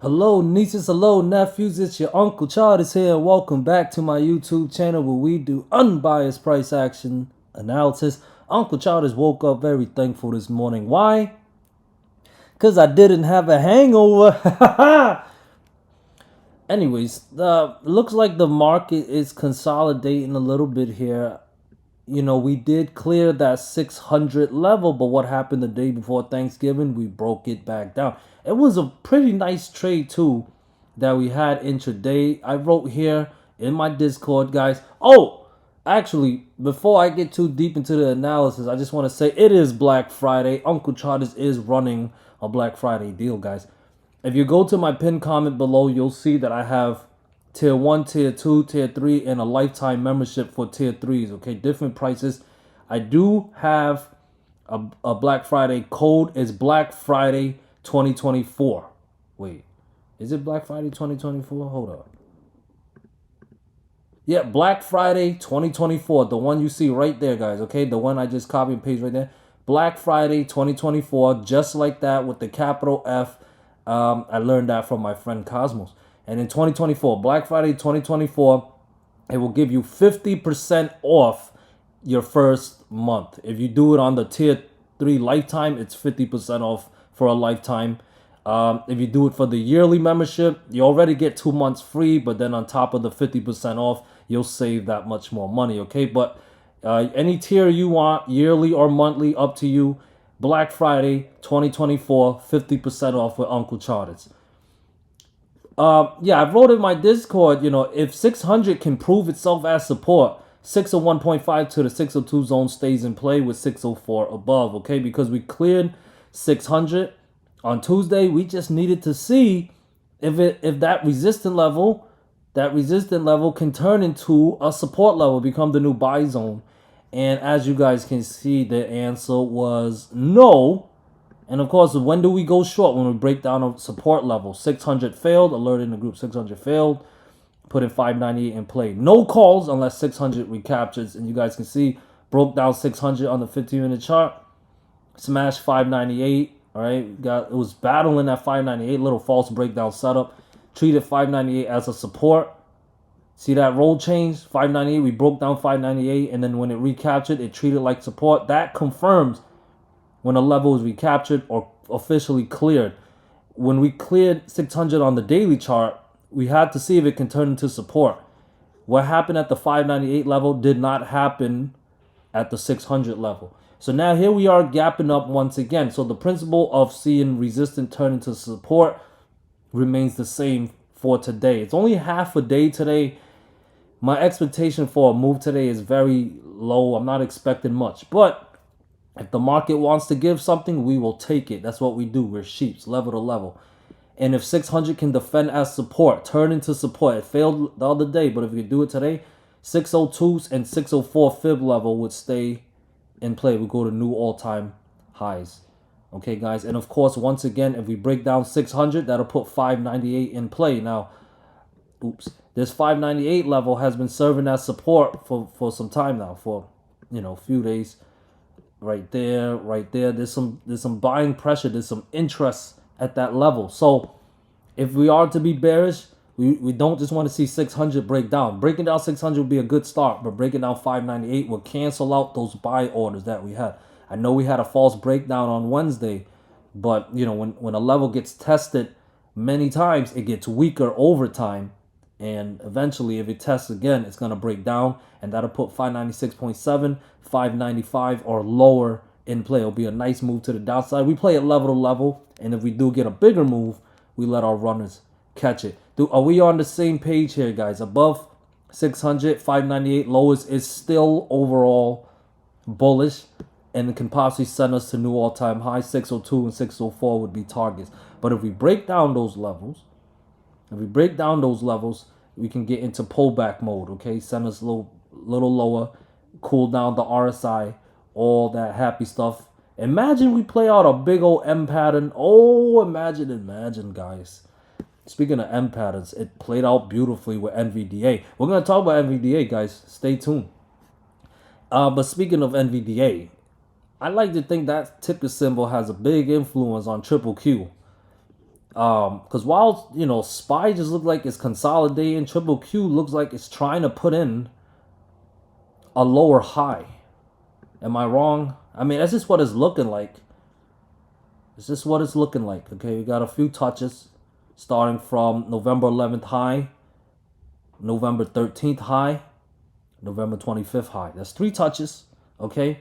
Hello nieces, hello nephews, it's your Uncle Charles here and welcome back to my YouTube channel where we do unbiased price action analysis. Uncle Charles woke up very thankful this morning. Why? Because I didn't have a hangover. Anyways, looks like the market is consolidating a little bit here. You know, we did clear that 600 level, but what happened the day before Thanksgiving? We broke it back down. It was a pretty nice trade too that we had intraday. I wrote here in my Discord, guys. Oh, actually, before I get too deep into the analysis, I just want to say it is Black Friday. Uncle Charles is running a Black Friday deal, guys. If you go to my pinned comment below, you'll see that I have tier 1, tier 2, tier 3, and a lifetime membership for tier 3s, okay? Different prices. I do have a Black Friday code. It's Black Friday 2024. Wait, is it Black Friday 2024? Hold up. Yeah, Black Friday 2024. The one you see right there, guys, okay? The one I just copy and paste right there. Black Friday 2024, just like that with the capital F. I learned that from my friend Cosmos. And in 2024, Black Friday 2024, it will give you 50% off your first month. If you do it on the tier 3 lifetime, it's 50% off for a lifetime. If you do it for the yearly membership, you already get 2 months free, but then on top of the 50% off, you'll save that much more money, okay? But any tier you want, yearly or monthly, up to you. Black Friday 2024, 50% off with Uncle Charles. Yeah, I wrote in my Discord, you know, if 600 can prove itself as support, 601.5 to the 602 zone stays in play with 604 above, okay? Because we cleared 600 on Tuesday. We just needed to see if that resistant level can turn into a support level, become the new buy zone. And as you guys can see, the answer was no. And of course, when do we go short? When we break down a support level. 600 failed, alert in the group, 600 failed, put in 598 in play. No calls unless 600 recaptures. And you guys can see, broke down 600 on the 15-minute chart, smashed 598, all right? It was battling at 598, little false breakdown setup. Treated 598 as a support. See that roll change? 598, we broke down 598, and then when it recaptured, it treated like support. That confirms when a level is recaptured or officially cleared. When we cleared 600 on the daily chart, we had to see if it can turn into support. What happened at the 598 level did not happen at the 600 level. So now here we are gapping up once again. So the principle of seeing resistance turn into support remains the same for today. It's only half a day today. My expectation for a move today is very low. I'm not expecting much. But if the market wants to give something, we will take it. That's what we do. We're sheeps, level to level. And if 600 can defend as support, turn into support. It failed the other day, but if we do it today, 602s and 604 fib level would stay in play. We go to new all-time highs. Okay, guys. And of course, once again, if we break down 600, that'll put 598 in play. Now, this 598 level has been serving as support for some time now, for, you know, a few days. Right there. There's some buying pressure. There's some interest at that level. So if we are to be bearish, we don't just want to see 600 break down. Breaking down 600 would be a good start, but breaking down 598 will cancel out those buy orders that we had. I know we had a false breakdown on Wednesday, but you know, when a level gets tested many times, it gets weaker over time. And eventually, if it tests again, it's going to break down, and that'll put 596.7, 595 or lower in play. It'll be a nice move to the downside. We play it level to level, and if we do get a bigger move, we let our runners catch it. Are we on the same page here, guys? Above 600, 598 lowest is still overall bullish, and it can possibly send us to new all-time high. 602 and 604 would be targets. But if we break down those levels, we can get into pullback mode, okay? Send us a little lower, cool down the RSI, all that happy stuff. Imagine we play out a big old M pattern. Oh, imagine, guys. Speaking of M patterns, it played out beautifully with NVDA. We're going to talk about NVDA, guys. Stay tuned. But speaking of NVDA, I like to think that ticker symbol has a big influence on Triple Q. Because while, you know, SPY just look like it's consolidating, triple Q looks like it's trying to put in a lower high. Am I wrong? I mean, that's just what it's looking like. It's just what it's looking like. Okay, we got a few touches starting from November 11th high, November 13th high, November 25th high. That's 3 touches. Okay.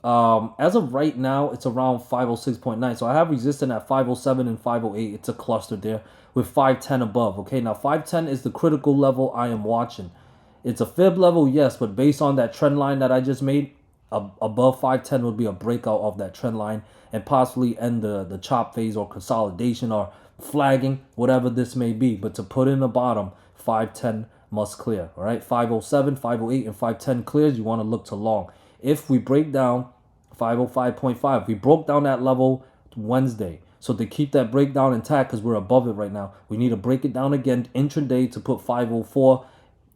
As of right now, it's around 506.9. So I have resistance at 507 and 508. It's a cluster there with 510 above. Okay, now 510 is the critical level I am watching. It's a fib level, yes, but based on that trend line that I just made, above 510 would be a breakout of that trend line and possibly end the chop phase or consolidation or flagging, whatever this may be. But to put in the bottom, 510 must clear. All right, 507, 508, and 510 clears. You want to look to long. If we break down 505.5, we broke down that level Wednesday. So to keep that breakdown intact, because we're above it right now, we need to break it down again intraday to put 504,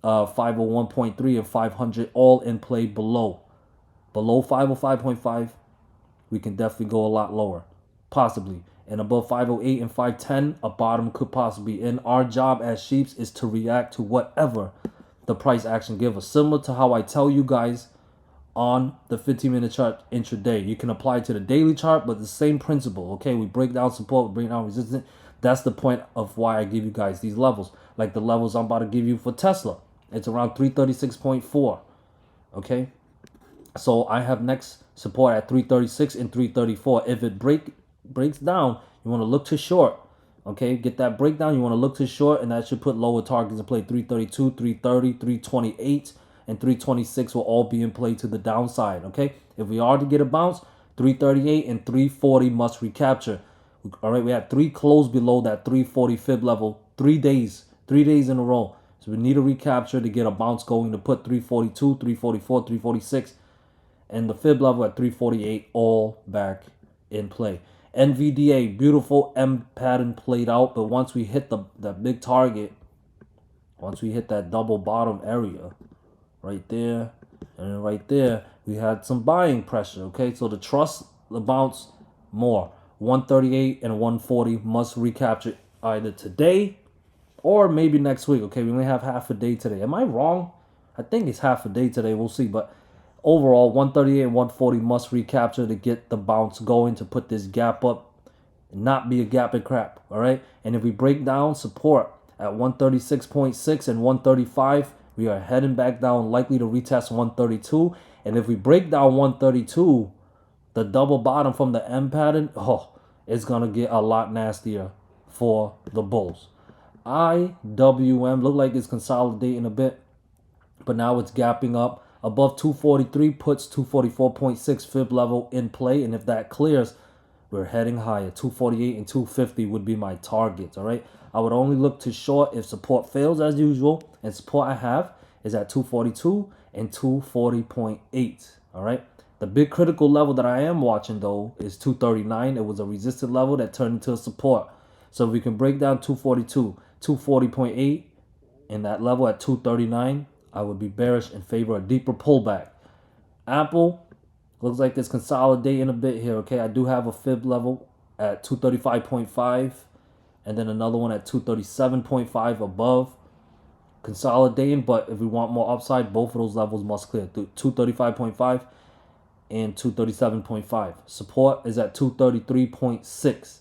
501.3, and 500 all in play below. Below 505.5, we can definitely go a lot lower, possibly. And above 508 and 510, a bottom could possibly be in. Our job as sheeps is to react to whatever the price action gives us. Similar to how I tell you guys on the 15-minute chart intraday. You can apply it to the daily chart, but the same principle. Okay, we break down support, we break down resistance. That's the point of why I give you guys these levels. Like the levels I'm about to give you for Tesla. It's around 336.4. Okay, so I have next support at 336 and 334. If it breaks down, you want to look to short. Okay, get that breakdown. You want to look to short, and that should put lower targets in play. 332, 330, 328, and 326 will all be in play to the downside. Okay, if we are to get a bounce, 338 and 340 must recapture. All right, we had 3 close below that 340 fib level 3 days in a row. So we need a recapture to get a bounce going to put 342, 344, 346, and the fib level at 348 all back in play. NVDA, beautiful M pattern played out, but once we hit the big target, once we hit that double bottom area, right there, and then right there, we had some buying pressure. Okay, so to trust the bounce more, 138 and 140 must recapture either today or maybe next week. Okay, we only have half a day today. Am I wrong? I think it's half a day today. We'll see. But overall, 138 and 140 must recapture to get the bounce going to put this gap up and not be a gap and crap. All right. And if we break down support at 136.6 and 135, we are heading back down, likely to retest 132. And if we break down 132, the double bottom from the M pattern, it's going to get a lot nastier for the bulls. IWM look like it's consolidating a bit, but now it's gapping up above 243, puts 244.6 fib level in play, and if that clears, we're heading higher. 248 and 250 would be my targets. All right, I would only look to short if support fails as usual, and support I have is at 242 and 240.8. all right, the big critical level that I am watching though is 239. It was a resistant level that turned into a support. So if we can break down 242, 240.8, and that level at 239, I would be bearish in favor of a deeper pullback. Apple looks like it's consolidating a bit here. Okay, I do have a fib level at 235.5, and then another one at 237.5 above, consolidating. But if we want more upside, both of those levels must clear through 235.5 and 237.5. Support is at 233.6.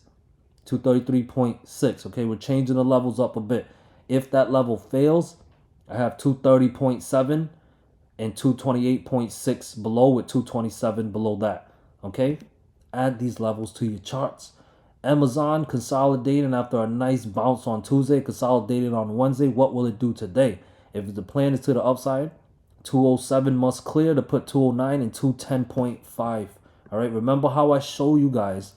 233.6. Okay, we're changing the levels up a bit. If that level fails, I have 230.7 and 228.6 below, with 227 below that. Okay, add these levels to your charts. Amazon consolidating after a nice bounce on Tuesday, consolidated on Wednesday. What will it do today? If the plan is to the upside, 207 must clear to put 209 and 210.5. all right, remember how I show you guys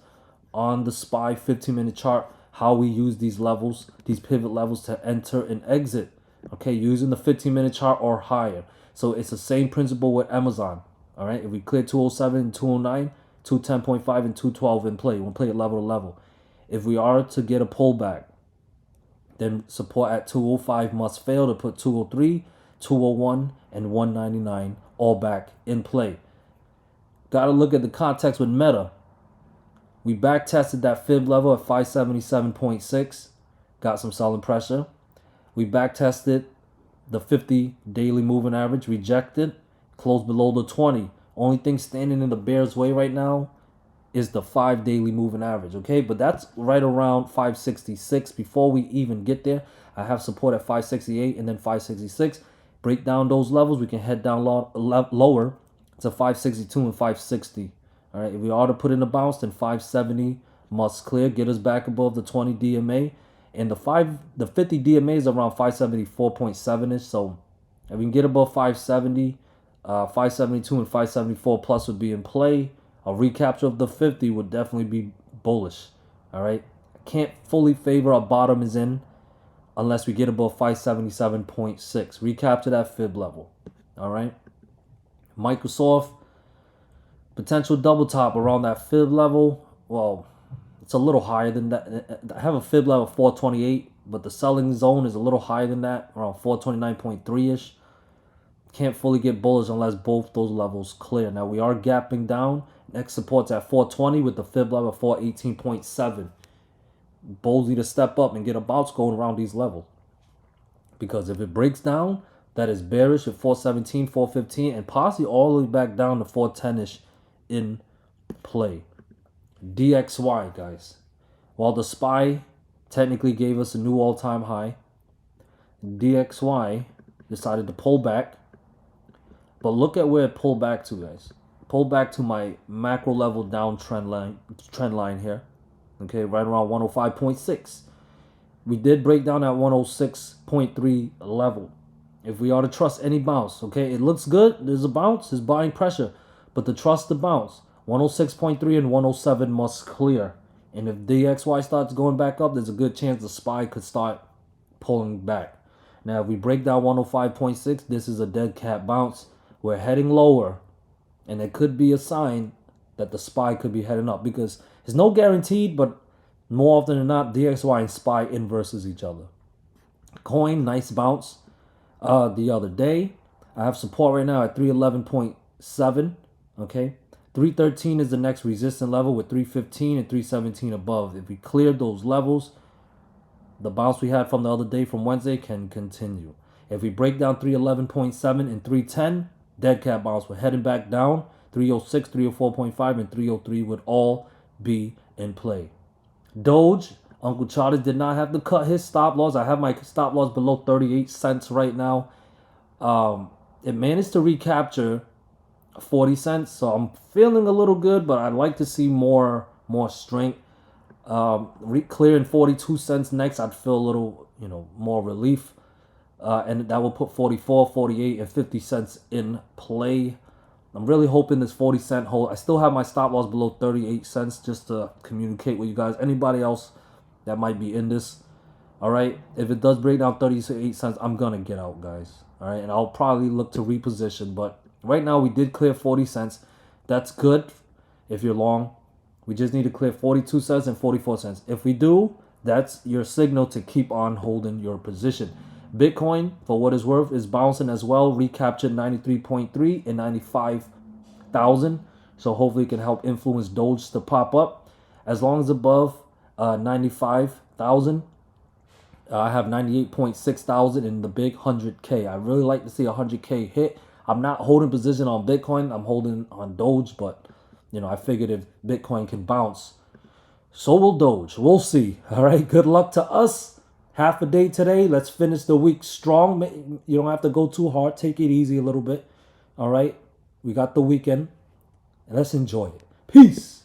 on the SPY 15-minute chart how we use these levels, these pivot levels, to enter and exit. Okay, using the 15-minute chart or higher. So it's the same principle with Amazon. All right, if we clear 207 and 209, 210.5 and 212 in play, we'll play it level to level. If we are to get a pullback, then support at 205 must fail to put 203, 201, and 199 all back in play. Got to look at the context with Meta. We back tested that fib level at 577.6. Got some selling pressure. We back tested the 50 daily moving average, rejected, closed below the 20. Only thing standing in the bear's way right now is the 5 daily moving average, okay? But that's right around 566. Before we even get there, I have support at 568 and then 566. Break down those levels, we can head down lower to 562 and 560. All right, if we are to put in a bounce, then 570 must clear, get us back above the 20 DMA. And the 50 DMA is around 574.7ish. So if we can get above 570, 572 and 574 plus would be in play. A recapture of the 50 would definitely be bullish. All right, can't fully favor our bottom is in unless we get above 577.6. Recapture that fib level. All right, Microsoft potential double top around that fib level. Well, it's a little higher than that. I have a fib level of 428, but the selling zone is a little higher than that, around 429.3ish. Can't fully get bullish unless both those levels clear. Now we are gapping down. Next support's at 420 with the fib level of 418.7. Boldly to step up and get a bounce going around these levels. Because if it breaks down, that is bearish at 417, 415, and possibly all the way back down to 410ish in play. DXY, guys. While the SPY technically gave us a new all-time high, DXY decided to pull back. But look at where it pulled back to, guys. Pull back to my macro level down trend line here. Okay, right around 105.6. We did break down at 106.3 level. If we are to trust any bounce, okay, it looks good. There's a bounce, there's buying pressure. But to trust the bounce, 106.3 and 107 must clear. And if DXY starts going back up, there's a good chance the SPY could start pulling back. Now, if we break down 105.6, this is a dead cat bounce. We're heading lower. And it could be a sign that the SPY could be heading up. Because it's no guaranteed, but more often than not, DXY and SPY inverses each other. Coin, nice bounce the other day. I have support right now at 311.7. Okay. 313 is the next resistance level with 315 and 317 above. If we clear those levels, the bounce we had from the other day from Wednesday can continue. If we break down 311.7 and 310, dead cat bounce. We're heading back down. 306, 304.5, and 303 would all be in play. DOGE, Uncle Charlie did not have to cut his stop loss. I have my stop loss below 38 cents right now. It managed to recapture 40 cents, so I'm feeling a little good, but I'd like to see more strength. Clearing 42 cents next, I'd feel a little, more relief. And that will put 44, 48, and 50 cents in play. I'm really hoping this 40 cent hold. I still have my stop loss below 38 cents just to communicate with you guys. Anybody else that might be in this, all right? If it does break down 38 cents, I'm going to get out, guys. All right, and I'll probably look to reposition. But right now, we did clear 40 cents. That's good if you're long. We just need to clear 42 cents and 44 cents. If we do, that's your signal to keep on holding your position. Bitcoin, for what it's worth, is bouncing as well. Recaptured 93.3 and 95,000. So hopefully it can help influence DOGE to pop up. As long as above 95,000. I have 98.6 thousand in the big 100K. I really like to see a 100K hit. I'm not holding position on Bitcoin. I'm holding on DOGE, but I figured if Bitcoin can bounce, so will DOGE. We'll see. All right. Good luck to us. Half a day today. Let's finish the week strong. You don't have to go too hard. Take it easy a little bit. All right. We got the weekend. And let's enjoy it. Peace.